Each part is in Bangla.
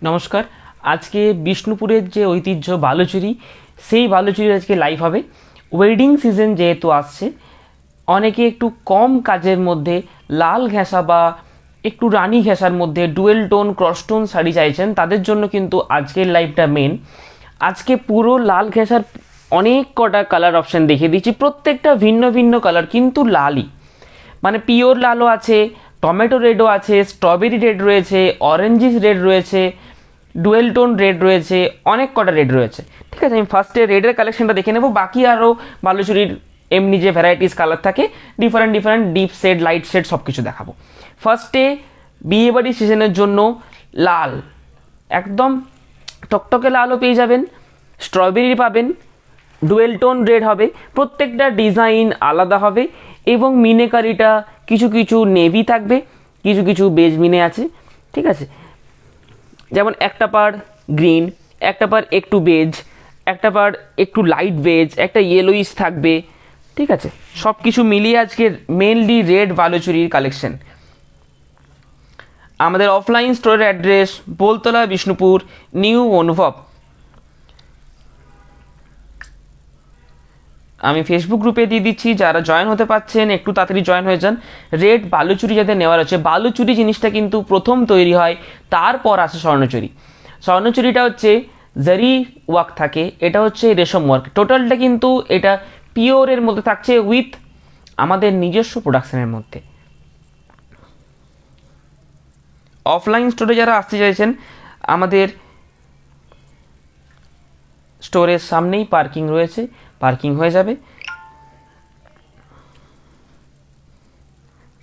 নমস্কার। আজকে বিষ্ণুপুরের যে ঐতিহ্য বালুচুরি, সেই বালুচুরি আজকে লাইভ হবে। ওয়েডিং সিজন যেহেতু আসছে, অনেকে একটু কম কাজের মধ্যে লাল ঘেঁষা বা একটু রানী ঘেঁষার মধ্যে ডুয়েল টোন ক্রসটোন শাড়ি চাইছেন, তাদের জন্য কিন্তু আজকের লাইভটা মেন। আজকে পুরো লাল ঘেঁষার অনেক কটা কালার অপশান দেখিয়ে দিচ্ছি, প্রত্যেকটা ভিন্ন ভিন্ন কালার, কিন্তু লালই, মানে পিওর লালও আছে, টমেটো রেডও আছে, স্ট্রবেরি রেড রয়েছে, অরেঞ্জিস রেড রয়েছে, ডুয়েল টোন রেড রয়েছে, অনেক কটা রেড রয়েছে। ঠিক আছে, আমি ফার্স্টে রেডের কালেকশনটা দেখে নেব, বাকি আরও বালুচুরির এমনি যে ভ্যারাইটিস কালার থাকে different different deep shade light shade সব কিছু দেখাবো। ফার্স্টে বিয়েবাড়ি সিজনের জন্য লাল, একদম টকটকে লালও পেয়ে যাবেন, স্ট্রবেরি পাবেন, ডুয়েল টোন রেড হবে, প্রত্যেকটা ডিজাইন আলাদা হবে এবং মিনেকারিটা কিছু কিছু নেভি থাকবে, কিছু কিছু বেজ মিনে আছে। ঠিক আছে, যেমন একটা পার গ্রিন, একটা পার একটু বেজ, একটা পার একটু লাইট বেজ, একটা ইয়েলোইশ থাকবে। ঠিক আছে, সব কিছু মিলিয়ে আজকের মেনলি রেড বালুচুরির কালেকশন। আমাদের অফলাইন স্টোরের অ্যাড্রেস বোলতলা, বিষ্ণুপুর, নিউ অনুভব। আমি ফেসবুক গ্রুপে দিয়ে দিচ্ছি, যারা জয়েন হতে পারছেন একটু তাড়াতাড়ি জয়েন হয়ে যান। রেড বালুচুরি যাদের নেওয়ার আছে, বালুচুরি জিনিসটা কিন্তু প্রথম তৈরি হয়, তারপর আসে স্বর্ণচুরি। স্বর্ণচুরিটা হচ্ছে জারি ওয়ার্ক থাকে, এটা হচ্ছে রেশম ওয়ার্ক, টোটালটা কিন্তু এটা পিওরের মধ্যে থাকছে উইথ আমাদের নিজস্ব প্রোডাকশনের মধ্যে। অফলাইন স্টোরে যারা আসতে চাইছেন, আমাদের স্টোরের সামনেই পার্কিং রয়েছে, পার্কিং হয়ে যাবে।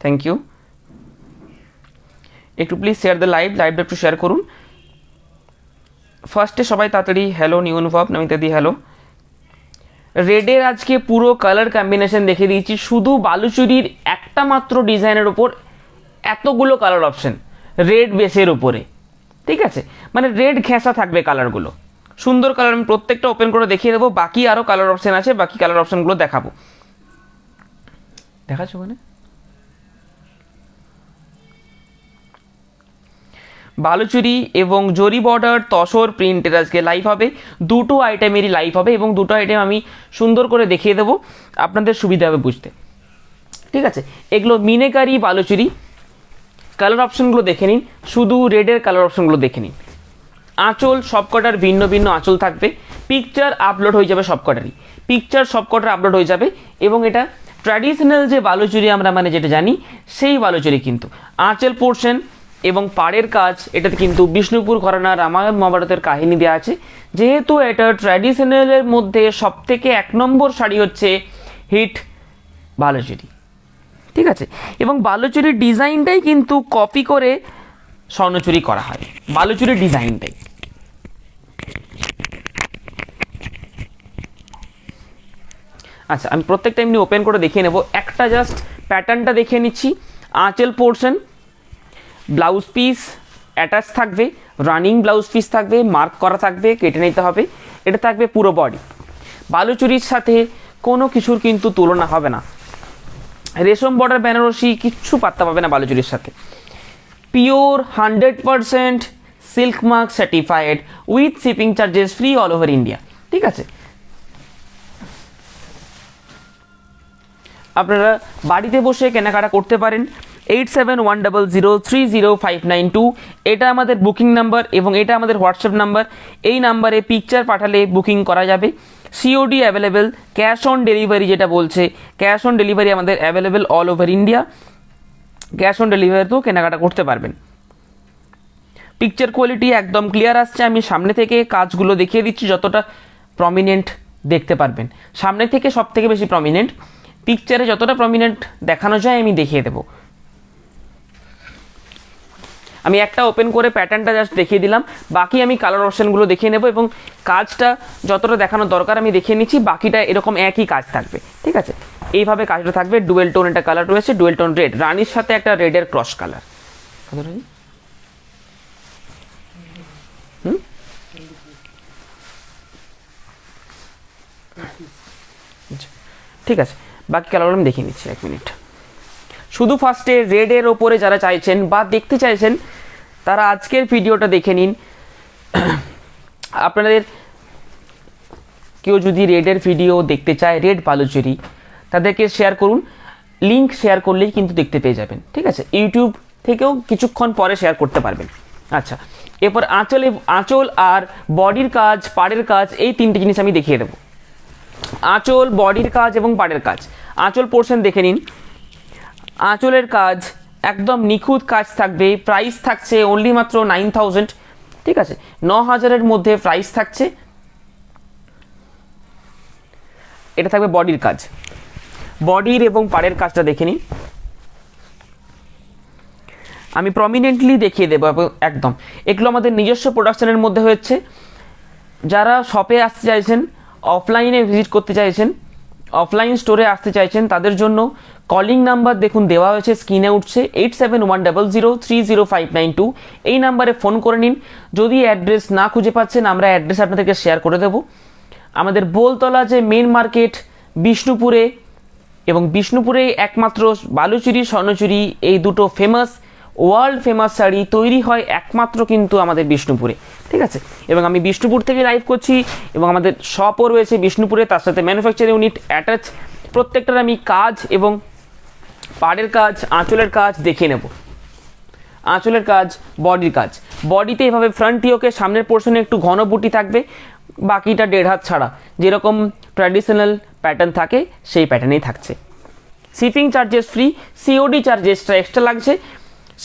Thank you. একটু প্লিজ শেয়ার দ্য লাইভটা একটু শেয়ার করুন। ফার্স্টে সবাই তাড়াতাড়ি হ্যালো নিউ অনুভব নামিতে দিই হ্যালো। রেডের আজকে পুরো কালার কম্বিনেশন দেখে দিয়েছি, শুধু বালুচুরির একটা মাত্র ডিজাইনের ওপর এতগুলো কালার অপশন রেড বেসের উপরে। ঠিক আছে, মানে রেড ঘেঁষা থাকবে কালারগুলো, সুন্দর কালার। আমি প্রত্যেকটা ওপেন করে দেখিয়ে দেবো, বাকি আরও কালার অপশান আছে, বাকি কালার অপশানগুলো দেখাবো। দেখাচ্ছ ওখানে বালুচুরি এবং জরি বর্ডার তসর প্রিন্টের আজকে লাইভ হবে, দুটো আইটেমেরই লাইভ হবে এবং দুটো আইটেম আমি সুন্দর করে দেখিয়ে দেবো, আপনাদের সুবিধা হবে বুঝতে। ঠিক আছে, এগুলো মিনেকারি বালুচুরি। কালার অপশানগুলো দেখে নিন, শুধু রেডের কালার অপশানগুলো দেখে নিন। আঁচল সবকটার ভিন্ন ভিন্ন আঁচল থাকবে, পিকচার আপলোড হয়ে যাবে সবকটারই, পিকচার সবকটার আপলোড হয়ে যাবে। এবং এটা ট্র্যাডিশনাল যে বালুচুরি আমরা মানে যেটা জানি, সেই বালুচুরি কিন্তু আঁচল পোর্শন এবং পাড়ের কাজ, এটাতে কিন্তু বিষ্ণুপুর ঘরানা রামায়ণ মহাভারতের কাহিনী দেওয়া আছে। যেহেতু এটা ট্র্যাডিশনালের মধ্যে সবথেকে 1 নম্বর শাড়ি হচ্ছে হিট বালুচুরি। ঠিক আছে, এবং বালুচুরির ডিজাইনটাই কিন্তু কপি করে স্বর্ণচুরি করা হয়, বালুচুরির ডিজাইনটাই। আচ্ছা, আমি প্রত্যেকটা এমনি ওপেন করে দেখিয়ে নেব, একটা জাস্ট প্যাটার্নটা দেখিয়ে নিচ্ছি। আঁচল পোর্শন, ব্লাউজ পিস অ্যাটাচ থাকবে, রানিং ব্লাউজ পিস থাকবে, মার্ক করা থাকবে, কেটে নিতে হবে। এটা থাকবে পুরো বডি। বালুচুরির সাথে কোনো কিছুর কিন্তু তুলনা হবে না, রেশম বর্ডার বেনারসি কিচ্ছু পাত্তা পাবে না বালুচুরির সাথে। Pure 100% silk mark certified with shipping charges free all over India. ঠিক আছে, আপনারা বাড়িতে বসে কেনাকাটা করতে পারেন। 8710030592 এটা আমাদের বুকিং নাম্বার এবং এটা আমাদের হোয়াটসঅ্যাপ নাম্বার। এই নাম্বারে পিকচার পাঠালে বুকিং করা যাবে। COD available, cash on delivery যেটা বলছে, ক্যাশ অন ডেলিভারি আমাদের available all over India. Cash on ডেলিভারিতেও কেনাকাটা করতে পারবেন। পিকচার কোয়ালিটি একদম ক্লিয়ার আসছে। আমি সামনে থেকে কাজগুলো দেখিয়ে দিচ্ছি, যতটা প্রমিনেন্ট দেখতে পারবেন। সামনে থেকে সব থেকে বেশি প্রমিনেন্ট, পিকচারে যতটা প্রমিনেন্ট দেখানো যায় আমি দেখিয়ে দেবো। আমি একটা ওপেন করে প্যাটার্নটা জাস্ট দেখিয়ে দিলাম, বাকি আমি কালার অপশানগুলো দেখিয়ে নেব এবং কাজটা যতটা দেখানোর দরকার আমি দেখিয়ে নিচ্ছি, বাকিটা এরকম একই কাজ থাকবে। ঠিক আছে, এইভাবে কাজটা থাকবে। ডুয়েল টোন একটা কালার রয়েছে, ডুয়েল টোন রেড, রানির সাথে একটা রেডের ক্রস কালার। ঠিক আছে, বাকি কালারগুলো আমি দেখিয়ে নিচ্ছি, 1 মিনিট। শুধু ফার্স্টে রেডের ওপরে যারা চাইছেন বা দেখতে চাইছেন, তারা আজকের ভিডিওটা দেখে নিন। আপনাদের কেউ যদি রেডের ভিডিও দেখতে চায়, রেড বালুচরি, তাদেরকে শেয়ার করুন, লিঙ্ক শেয়ার করলেই কিন্তু দেখতে পেয়ে যাবেন। ঠিক আছে, ইউটিউব থেকেও কিছুক্ষণ পরে শেয়ার করতে পারবেন। আচ্ছা, এরপর আঁচল আর বডির কাজ, পাড়ের কাজ, এই তিনটে জিনিস আমি দেখিয়ে দেবো। আঁচল, বডির কাজ এবং পাড়ের কাজ। আঁচল পোর্শন দেখে নিন। আঁচলের কাজ একদম নিখুঁত কাজ থাকবে। প্রাইস থাকছে অনলি মাত্র 9000। ঠিক আছে, 9000-এর মধ্যে প্রাইস থাকছে। এটা থাকবে বডির কাজ। বডির এবং পাড়ের কাজটা দেখে নিন, আমি প্রমিনেন্টলি দেখিয়ে দেবো একদম। এগুলো আমাদের নিজস্ব প্রোডাকশনের মধ্যে হয়েছে। যারা শপে আসতে চাইছেন, অফলাইনে ভিজিট করতে চাইছেন, অফলাইন স্টোরে আসতে চাইছেন, তাদের জন্য কলিং নাম্বার দেখুন দেওয়া হয়েছে, স্ক্রিনে উঠছে 8710030592। এই নাম্বারে ফোন করে নিন। যদি অ্যাড্রেস না খুঁজে পাচ্ছেন, আমরা অ্যাড্রেস আপনাদেরকে শেয়ার করে দেবো। আমাদের বোলতলা যে মেন মার্কেট বিষ্ণুপুরে, এবং বিষ্ণুপুরে একমাত্র বালুচুরি, স্বর্ণচুরি, এই দুটো ফেমাস, ওয়ার্ল্ড ফেমাস শাড়ি তৈরি হয় একমাত্র কিন্তু আমাদের বিষ্ণুপুরে। ঠিক আছে, এবং আমি বিষ্ণুপুর থেকে লাইভ করছি, এবং আমাদের শপও রয়েছে বিষ্ণুপুরে, তার সাথে ম্যানুফ্যাকচারিং ইউনিট অ্যাটাচ। প্রত্যেকটার আমি কাজ এবং পাড়ের কাজ, আঁচলের কাজ দেখিয়ে নেব। আঁচলের কাজ, বডির কাজ। বডিতে এভাবে ফ্রন্ট ইয়োকে সামনের পোর্শনে একটু ঘন বুটি থাকবে, বাকিটা 1.5 হাত ছাড়া, যেরকম ট্র্যাডিশনাল প্যাটার্ন থাকে সেই প্যাটার্নেই থাকছে। শিপিং চার্জেস ফ্রি, সিওডি চার্জেসটা এক্সট্রা লাগছে।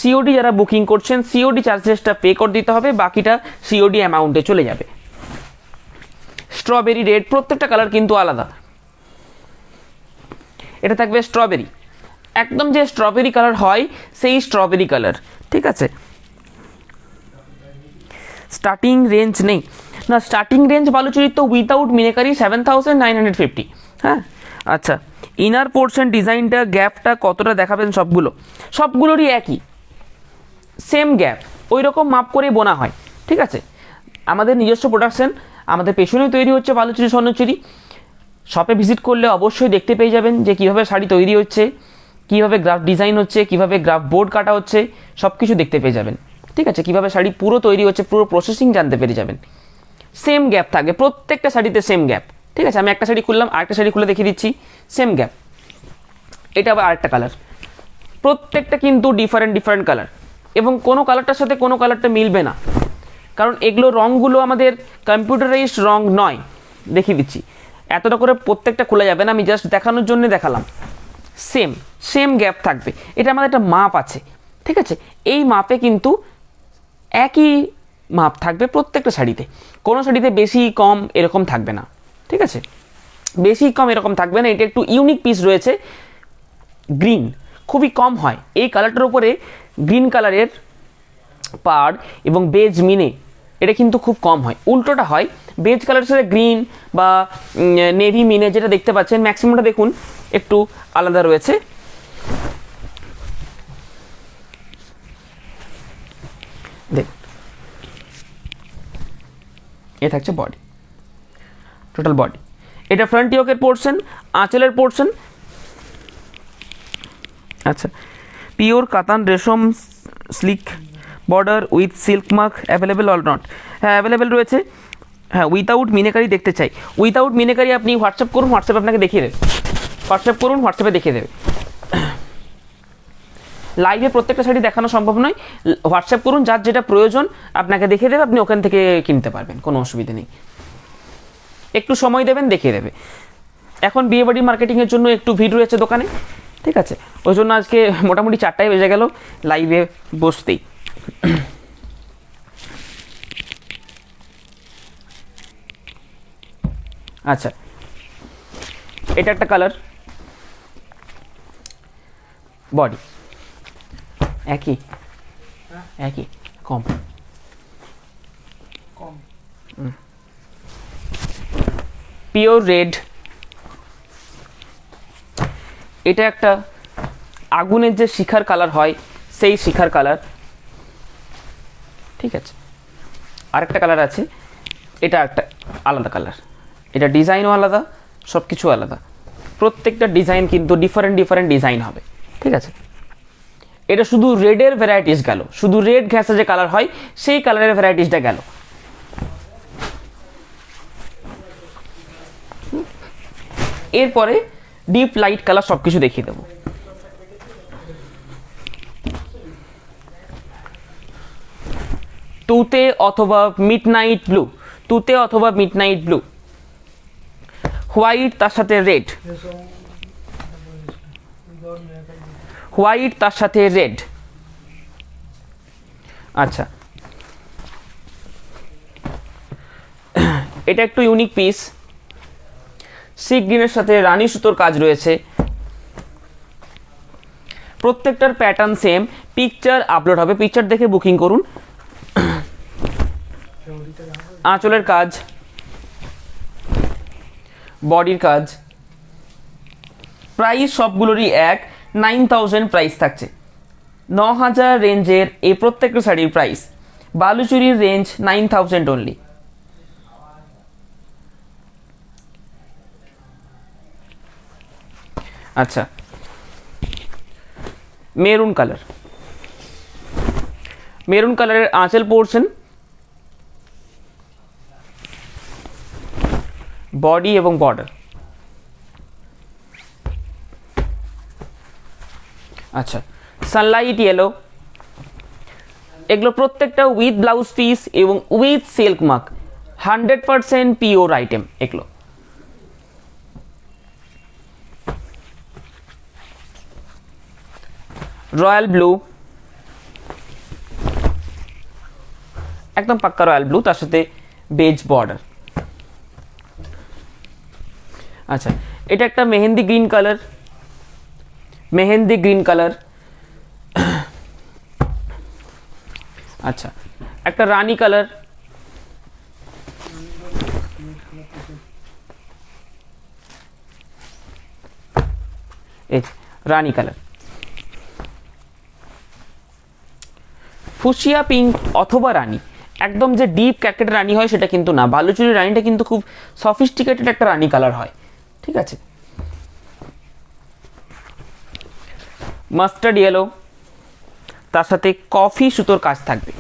সিওডি যারা বুকিং করছেন, সিওডি চার্জেসটা পে করে দিতে হবে, বাকিটা সিওডি অ্যামাউন্টে চলে যাবে। স্ট্রবেরি রেড, প্রত্যেকটা কালার কিন্তু আলাদা। এটা থাকবে স্ট্রবেরি, একদম যে স্ট্রবেরি কালার হয় সেই স্ট্রবেরি কালার। ঠিক আছে, স্টার্টিং রেঞ্জ নেই না, স্টার্টিং রেঞ্জ বালুচুরির তো উইথাউট মিনেকারি 7950। হ্যাঁ, আচ্ছা, ইনার পোর্শন ডিজাইনটা, গ্যাপটা কতটা দেখাবেন, সবগুলোরই একই সেম গ্যাপ, ওই রকম মাপ করে বোনা হয়। ঠিক আছে, আমাদের নিজস্ব প্রোডাকশন, আমাদের পেছনেই তৈরি হচ্ছে বালুচুরি, স্বর্ণচুরি। শপে ভিজিট করলে অবশ্যই দেখতে পেয়ে যাবেন যে কীভাবে শাড়ি তৈরি হচ্ছে, কীভাবে গ্রাফ ডিজাইন হচ্ছে, কীভাবে গ্রাফ বোর্ড কাটা হচ্ছে, সব কিছু দেখতে পেয়ে যাবেন। ঠিক আছে, কীভাবে শাড়ি পুরো তৈরি হচ্ছে, পুরো প্রসেসিং জানতে পেরে যাবেন। সেম গ্যাপ থাকবে প্রত্যেকটা শাড়িতে, সেম গ্যাপ। ঠিক আছে, আমি একটা শাড়ি খুললাম, আরেকটা শাড়ি খুলে দেখিয়ে দিচ্ছি, সেম গ্যাপ। এটা আবার আরেকটা কালার, প্রত্যেকটা কিন্তু ডিফারেন্ট কালার, এবং কোনো কালারটার সাথে কোনো কালারটা মিলবে না, কারণ এগুলো রঙগুলো আমাদের কম্পিউটারাইজড রং নয়। দেখিয়ে দিচ্ছি, এতটা করে প্রত্যেকটা খোলা যাবে না, আমি জাস্ট দেখানোর জন্য দেখালাম। সেম গ্যাপ থাকবে, এটা আমাদের একটা মাপ আছে। ঠিক আছে, এই মাপে কিন্তু একই মাপ থাকবে প্রত্যেকটা শাড়িতে, কোনো শাড়িতে বেশি কম এরকম থাকবে না। ঠিক আছে, বেশি কম এরকম থাকবে না। এটা একটু ইউনিক পিস রয়েছে, গ্রিন খুবই কম হয় এই কালারটার উপরে, গ্রিন কালারের পাড় এবং বেজ মিনে, এটা কিন্তু খুব কম হয়। উল্টোটা হয়, বেজ কালারের সাথে গ্রিন বা নেভি মিনে যেটা দেখতে পাচ্ছেন, ম্যাক্সিমামটা দেখুন একটু আলাদা রয়েছে। দেখুন, এ থাকছে বডি, টোটাল বডি। এটা ফ্রন্ট ইয়োকের পোর্শন, আঁচলের পোর্শন। আচ্ছা, পিওর কাতান রেশম slick border with silk mark, available all not? হ্যাঁ, অ্যাভেলেবেল রয়েছে। হ্যাঁ, উইথাউট মিনেকারি দেখতে চাই, উইথাউট মিনেকারি আপনি হোয়াটসঅ্যাপ করুন, হোয়াটসঅ্যাপে আপনাকে দেখিয়ে দেবে। হোয়াটসঅ্যাপ করুন, হোয়াটসঅ্যাপে দেখিয়ে দেবে। লাইভে প্রত্যেকটা শাড়ি দেখানো সম্ভব নয়, হোয়াটসঅ্যাপ করুন, যার যেটা প্রয়োজন আপনাকে দেখিয়ে দেবে, আপনি ওখান থেকে কিনতে পারবেন, কোনো অসুবিধা নেই। একটু সময় দেবেন, দেখিয়ে দেবে। এখন বিয়েবাড়ি মার্কেটিংয়ের জন্য একটু ভিড় রয়েছে দোকানে। ঠিক আছে, ওই জন্য আজকে মোটামুটি 4টায় বেজে গেল লাইভে বসতেই। আচ্ছা, এটা একটা কালার, বডি একই কম পিওর রেড। এটা একটা আগুনের যে শিখার কালার হয় সেই শিখার কালার। ঠিক আছে, আরেকটা কালার আছে, এটা একটা আলাদা কালার, এটা ডিজাইনও আলাদা, সব কিছু আলাদা। প্রত্যেকটা ডিজাইন কিন্তু ডিফারেন্ট ডিজাইন হবে। ঠিক আছে, এটা শুধু রেডের ভ্যারাইটিস গেল, শুধু রেড ঘেঁষা যে কালার হয় সেই কালারের ভ্যারাইটিসটা গেল। এরপরে ডিপ লাইট কালার সব কিছু দেখিয়ে দেবো। তুতে অথবা মিডনাইট ব্লু, তুতে অথবা মিডনাইট ব্লু, হোয়াইট তার সাথে রেড, হোয়াইট তার সাথে রেড। আচ্ছা, এটা একটু ইউনিক পিস, সি গ্রিনের সাথে রানী সুতোর কাজ রয়েছে। প্রত্যেকটার প্যাটার্ন সেম, পিকচার আপলোড হবে, পিকচার দেখে বুকিং করুন। আঁচলের কাজ, বডির কাজ, প্রাইস সবগুলোরই এক, 9000 প্রাইস থাকছে। 9000 রেঞ্জের এই প্রত্যেকটা শাড়ির প্রাইস, বালুচুরির রেঞ্জ 9000 অনলি। আচ্ছা, মেরুন কালার, মেরুন কালারের আঁচল পোর্শন, বডি এবং বর্ডার। আচ্ছা, সানলাইট ইয়েলো, এগুলো প্রত্যেকটা উইথ ব্লাউজ পিস এবং with silk mark, 100% pure item এগুলো। রয়্যাল ব্লু, একদম পাক্কা রয়্যাল ব্লু, তার সাথে বেজ বর্ডার। আচ্ছা, এটা একটা mehendi green colour, mehendi green colour. আচ্ছা, একটা রানী কালার, এই রানী কালার। ফুসিয়া পিঙ্ক অথবা রানী, একদম যে ডিপ ক্যাকেট রানী হয় সেটা কিন্তু না, বালুচুরি রানীটা কিন্তু খুব সফিস্টিকেটেড একটা রানী কালার হয়, ঠিক আছে। মাস্টার্ড ইয়েলো, তার সাথে কফি সুতোর কাজ থাকবে,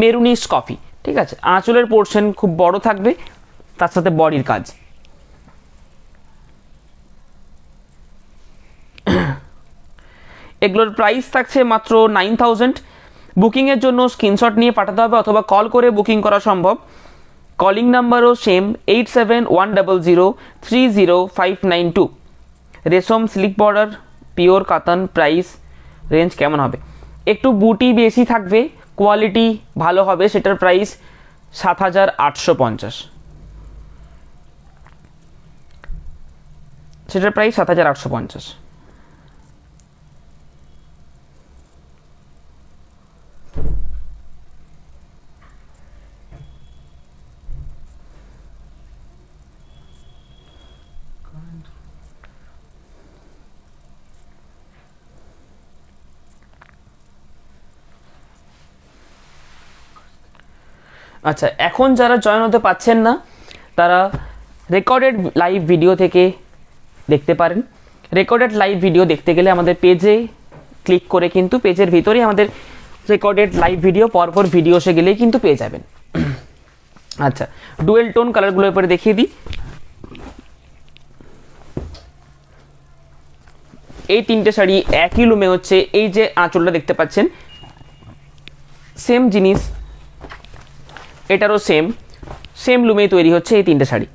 মেরুনিশ কফি, ঠিক আছে। আঁচলের পোর্শন খুব বড় থাকবে, তার সাথে বডির কাজ। এগুলোর প্রাইস থাকছে মাত্র 9000। বুকিংয়ের জন্য স্ক্রিনশট নিয়ে পাঠাতে হবে অথবা কল করে বুকিং করা সম্ভব। কলিং নাম্বারও সেম, 8710030592। রেশম স্লিক বর্ডার, পিওর কাতান। প্রাইস রেঞ্জ কেমন হবে? একটু বুটি বেশি থাকবে, কোয়ালিটি ভালো হবে, সেটার প্রাইস 7850, সেটার প্রাইস 7850। আচ্ছা, এখন যারা জয়েন হতে পাচ্ছেন না তারা রেকর্ডেড লাইভ ভিডিও থেকে দেখতে পারেন। রেকর্ডেড লাইভ ভিডিও দেখতে গেলে আমাদের পেজে ক্লিক করে কিন্তু পেজের ভিতরেই আমাদের রেকর্ডেড লাইভ ভিডিও, পরপর ভিডিও এসে গেলেই কিন্তু পেয়ে যাবেন। আচ্ছা, ডুয়েল টোন কালারগুলোর উপরে দেখিয়ে দিই। এই তিনটে শাড়ি একই লুমে হচ্ছে, এই যে আঁচলটা দেখতে পাচ্ছেন সেম জিনিস, এটারও সেম লুমেই তৈরি হচ্ছে এই তিনটে শাড়ি।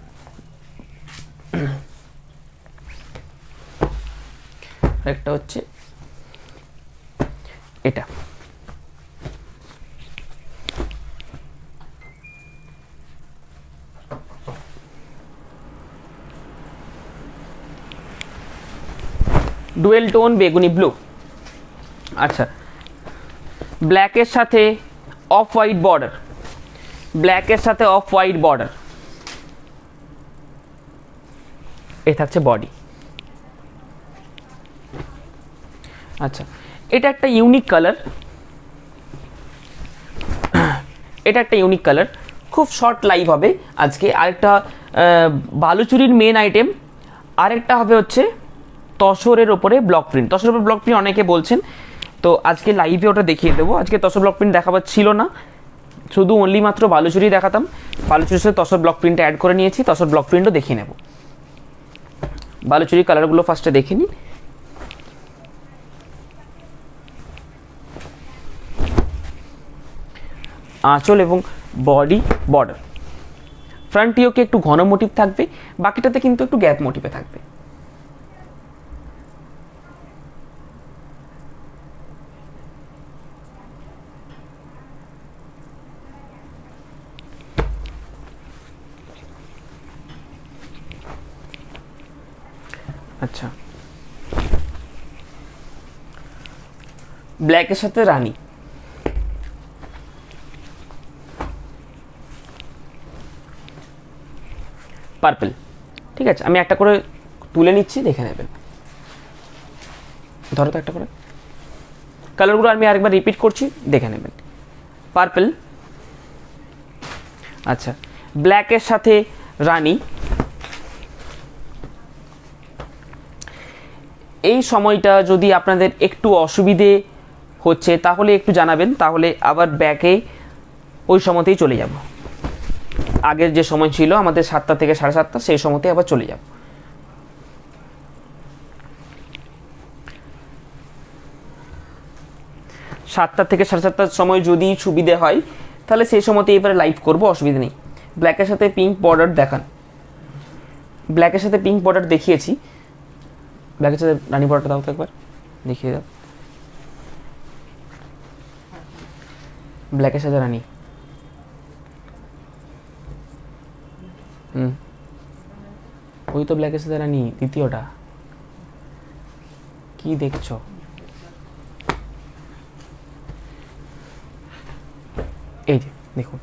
একটা হচ্ছে এটা, ডুয়েল টোন বেগুনি ব্লু। আচ্ছা, ব্ল্যাকের সাথে অফ হোয়াইট বর্ডার, ব্ল্যাকের সাথে অফ হোয়াইট বর্ডার, এই থাকছে বডি। আচ্ছা, এটা একটা ইউনিক কালার, এটা একটা ইউনিক কালার, খুব শর্ট লাইভ হবে আজকে। আরেকটা বালুচুরির মেন আইটেম, আরেকটা হবে হচ্ছে তসরের ওপরে ব্লক প্রিন্ট। তসরের ওপরে ব্লক প্রিন্ট অনেকে বলছেন, তো আজকে লাইভে ওটা দেখিয়ে দেবো। আজকে তসর ব্লক প্রিন্ট দেখাবার ছিল না, শুধু অনলি মাত্র বালুচুরি দেখাতাম। বালুচুরির সাথে তসর ব্লক প্রিন্টটা অ্যাড করে নিয়েছি, তসর ব্লক প্রিন্টও দেখিয়ে নেব। বালুচুরি কালারগুলো ফার্স্টে দেখে নিন। আঁচল এবং বডি বর্ডার, ফ্রন্ট ইয়োকে একটু ঘন মোটিভ থাকবে, বাকিটাতে কিন্তু একটু গ্যাপ মোটিভে থাকবে। আচ্ছা, ব্ল্যাকের সাথে রানী, পার্পল। ঠিক আছে, আমি একটা করে তুলে নিচ্ছি, দেখে নেবেন। ধরো তো একটা করে, কালারগুলো আমি আরেকবার রিপিট করছি, দেখে নেবেন। পার্পল, আচ্ছা, ব্ল্যাকের সাথে রানী। এই সময়টা যদি আপনাদের একটু অসুবিধে হচ্ছে তাহলে একটু জানাবেন, তাহলে আবার ব্যাকে ওই সময়তেই চলে যাব। আগের যে সময় ছিল আমাদের 7টা থেকে 7:30, সেই সময়তেই আবার চলে যাব। সাতটা থেকে 7:30 সময় যদি সুবিধে হয় তাহলে সেই সময়তে এবারে লাইভ করব, অসুবিধা নেই। ব্ল্যাকের সাথে পিঙ্ক বর্ডার দেখান, ব্ল্যাকের সাথে পিঙ্ক বর্ডার দেখিয়েছি, ব্ল্যাকের সাথে রানী বর্ডারটা দাও তো একবার, দেখিয়ে দাও। ব্ল্যাকের সাথে রানী, ওই তো ব্ল্যাকের সাথে রানী, দ্বিতীয়টা। কি দেখছো? এই যে দেখুন,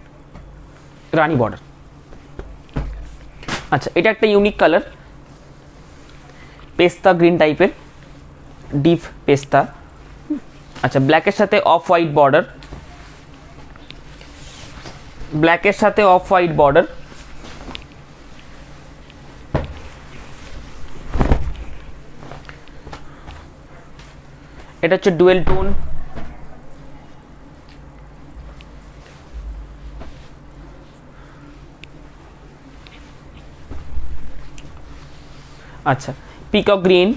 রানী বর্ডার। আচ্ছা, এটা একটা ইউনিক কালার, পেস্তা গ্রিন টাইপের, ডিপ পেস্তা। আচ্ছা, ব্ল্যাকের সাথে অফ হোয়াইট বর্ডার, ব্ল্যাকের সাথে অফ হোয়াইট বর্ডার। এটা হচ্ছে ডুয়েল টোন। আচ্ছা, পিকক গ্রিন।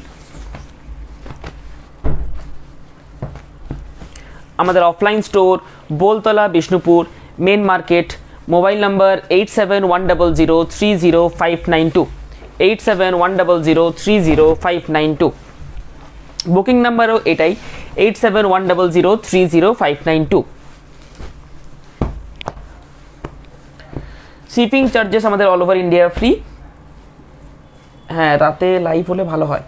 আমাদের offline store Boltala, Bishnupur, main market. Mobile number 8710030592, 8710030592। Booking নাম্বারও এটাই, 8710030592। শিপিং চার্জেস আমাদের অল ওভার ইন্ডিয়া ফ্রি। হ্যাঁ, রাতে লাইভ হলে ভালো হয়।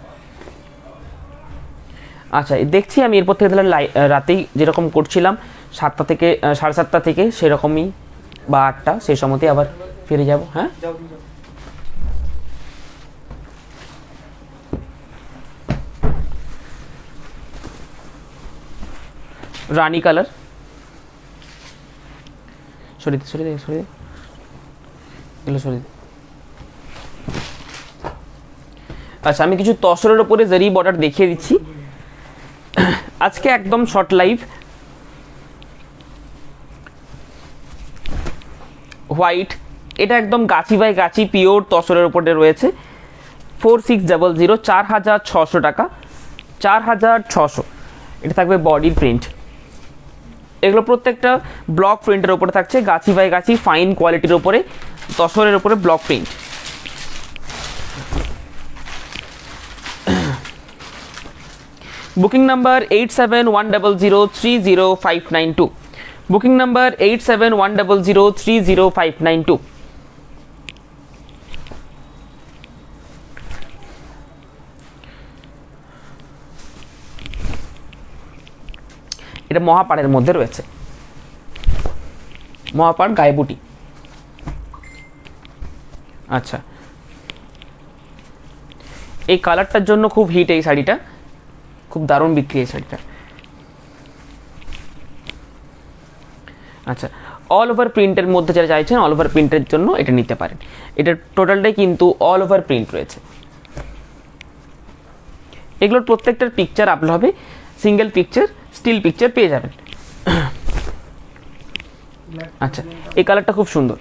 আচ্ছা, দেখছি আমি এরপর থেকে তাহলে রাতেই যেরকম করছিলাম 7টা থেকে 7:30 থেকে, সেরকমই বা 8টা, সেই সময়তে আবার ফিরে যাব। হ্যাঁ, রানী কালার, সরিয়ে দে সরিয়ে দে সরিয়ে দে, এগুলো সরিয়ে দে। আচ্ছা, আমি কিছু তসরের ওপরে জারি বর্ডার দেখিয়ে দিচ্ছি আজকে, একদম শর্ট লাইভ। হোয়াইট, এটা একদম গাছি বাই গাছি পিওর তসরের ওপরে রয়েছে। 4600, 4600 টাকা, 4600। এটা থাকবে বডির প্রিন্ট। এগুলো প্রত্যেকটা ব্লক প্রিন্টের ওপরে থাকছে, গাছি বাই গাছি ফাইন কোয়ালিটির ওপরে, তসরের ওপরে block print. Booking number 8710030592, booking number 8710030592। এটা মহাপাড়ের মধ্যে রয়েছে, মহাপাড় গায়েবুটি। আচ্ছা, এই কালারটার জন্য খুব হিট এই শাড়িটা, খুব দারুণ বিক্রি এই শাড়িটা। আচ্ছা, অল ওভার প্রিন্টের মধ্যে যারা চাইছেন অল ওভার প্রিন্টের জন্য এটা নিতে পারেন। এটা টোটালটাই কিন্তু অল ওভার প্রিন্ট রয়েছে। এগুলোর প্রত্যেকটার পিকচার আপলোড হবে, সিঙ্গেল পিকচার, স্টিল পিকচার পেয়ে যাবেন। আচ্ছা, এই কালারটা খুব সুন্দর।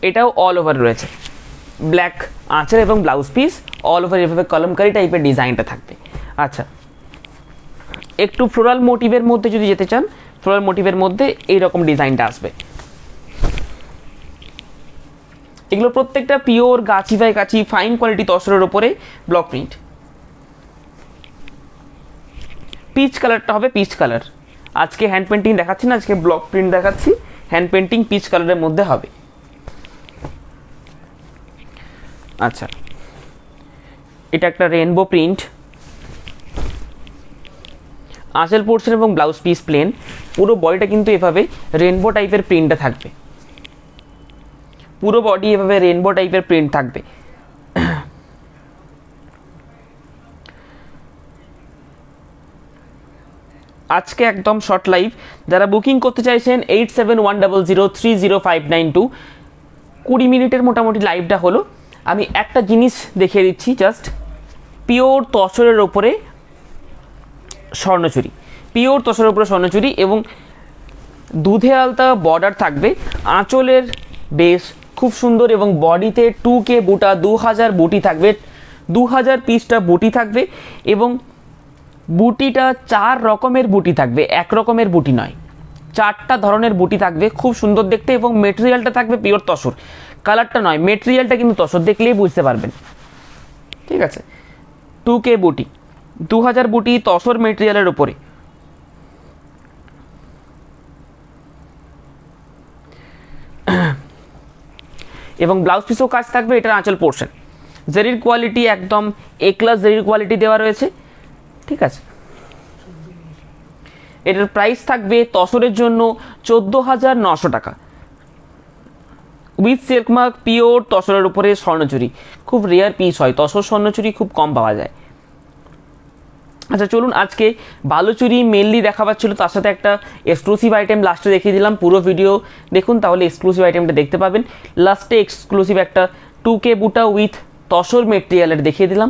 এটাও অল ওভার রয়েছে, ব্ল্যাক আঁচল এবং ব্লাউজ পিস, অল ওভার এভাবে কলমকারি টাইপের ডিজাইনটা থাকবে। আচ্ছা, একটু ফ্লোরাল মোটিভের মধ্যে যদি যেতে চান, ফ্লোরাল মোটিভের মধ্যে এইরকম ডিজাইনটা আসবে। এগুলো প্রত্যেকটা pure Gachhi by Gachhi fine quality তসরের ওপরে ব্লক প্রিন্ট। পিচ কালারটা হবে পিচ কালার, আজকে হ্যান্ড পেন্টিং দেখাচ্ছি না, আজকে ব্লক প্রিন্ট দেখাচ্ছি। হ্যান্ড পেন্টিং পিচ কালারের মধ্যে হবে। আচ্ছা, এটা একটা রেনবো প্রিন্ট, আঁচল পোর্শন এবং ব্লাউজ পিস প্লেন, পুরো বডিটা কিন্তু এভাবে রেনবো টাইপের প্রিন্টটা থাকবে, পুরো বডি এভাবে রেনবো টাইপের প্রিন্ট থাকবে। আজকে একদম শর্ট লাইভ, যারা বুকিং করতে চাইছেন 8710030592, 20 মিনিটের মোটামুটি লাইভটা হলো। আমি একটা জিনিস দেখিয়ে দিচ্ছি, জাস্ট পিওর তসরের ওপরে স্বর্ণচুরি, পিওর তসরের ওপরে স্বর্ণচুরি এবং দুধে আলতা বর্ডার থাকবে, আঁচলের বেশ খুব সুন্দর এবং বডিতে 2K বুটা 2000 বুটি থাকবে, 2000 পিসটা বুটি থাকবে এবং বুটিটা 4 রকমের বুটি থাকবে, এক রকমের বুটি নয়, 4টা ধরনের বুটি থাকবে, খুব সুন্দর দেখতে এবং মেটেরিয়ালটা থাকবে পিওর তসর, কালারটা নয়, মেটেরিয়ালটা কিন্তু তসর, দেখলেই বুঝতে পারবেন। ঠিক আছে, 2K বুটি 2000 বুটি তসর মেটেরিয়ালের উপরে। এবং ব্লাউজ পিসও কাজ থাকবে, এটার আঁচল পোর্শন জেরির কোয়ালিটি একদম এ ক্লাস জেরির কোয়ালিটি দেওয়া রয়েছে। ঠিক আছে, এটার প্রাইস থাকবে তসরের জন্য 14,900 টাকা, উইথ সিল্ক মার্ক, পিওর তসরের উপরে স্বর্ণচুরি, খুব রেয়ার পিস হয়, তসর স্বর্ণচুরি খুব কম পাওয়া যায়। আচ্ছা চলুন, আজকে বালুচুরি মেনলি দেখাবার ছিল, তার সাথে একটা এক্সক্লুসিভ আইটেম লাস্টে দেখিয়ে দিলাম, পুরো ভিডিও দেখুন তাহলে এক্সক্লুসিভ আইটেমটা দেখতে পাবেন। লাস্টে এক্সক্লুসিভ একটা 2K বুটা উইথ তসর মেটেরিয়ালের দেখিয়ে দিলাম।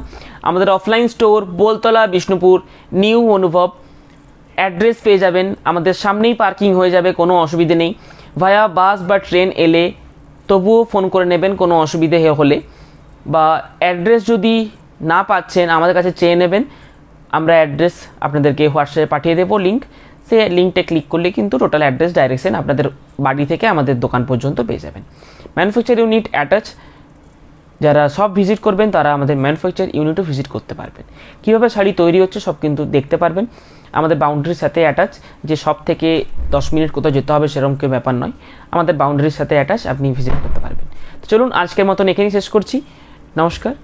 আমাদের offline store Boltala Bishnupur new অনুভব, অ্যাড্রেস পেয়ে যাবেন, আমাদের সামনেই পার্কিং হয়ে যাবে, কোনো অসুবিধে নেই। ভায়া বাস বা ট্রেন এলে তবুও ফোন করে নেবেন কোনো অসুবিধে হলে, বা অ্যাড্রেস যদি না পাচ্ছেন আমাদের কাছে চেয়ে নেবেন, আমরা অ্যাড্রেস আপনাদেরকে হোয়াটসঅ্যাপে পাঠিয়ে দেবো লিঙ্ক, সে লিঙ্কটা ক্লিক করলে কিন্তু টোটাল অ্যাড্রেস ডাইরেকশন আপনাদের বাড়ি থেকে আমাদের দোকান পর্যন্ত পেয়ে যাবেন। ম্যানুফ্যাকচার ইউনিট অ্যাটাচ, যারা সব ভিজিট করবেন তারা আমাদের ম্যানুফ্যাকচার ইউনিটও ভিজিট করতে পারবেন। কীভাবে শাড়ি তৈরি হচ্ছে সব কিন্তু দেখতে পারবেন, আমাদের বাউন্ডারির সাথে অ্যাটাচ, যে সব থেকে 10 মিনিট কোথাও যেতে হবে সেরকম কেউ ব্যাপার নয়, আমাদের বাউন্ডারির সাথে অ্যাটাচ, আপনি ভিজিট করতে পারবেন। তো চলুন আজকের মতন এখানেই শেষ করছি, নমস্কার।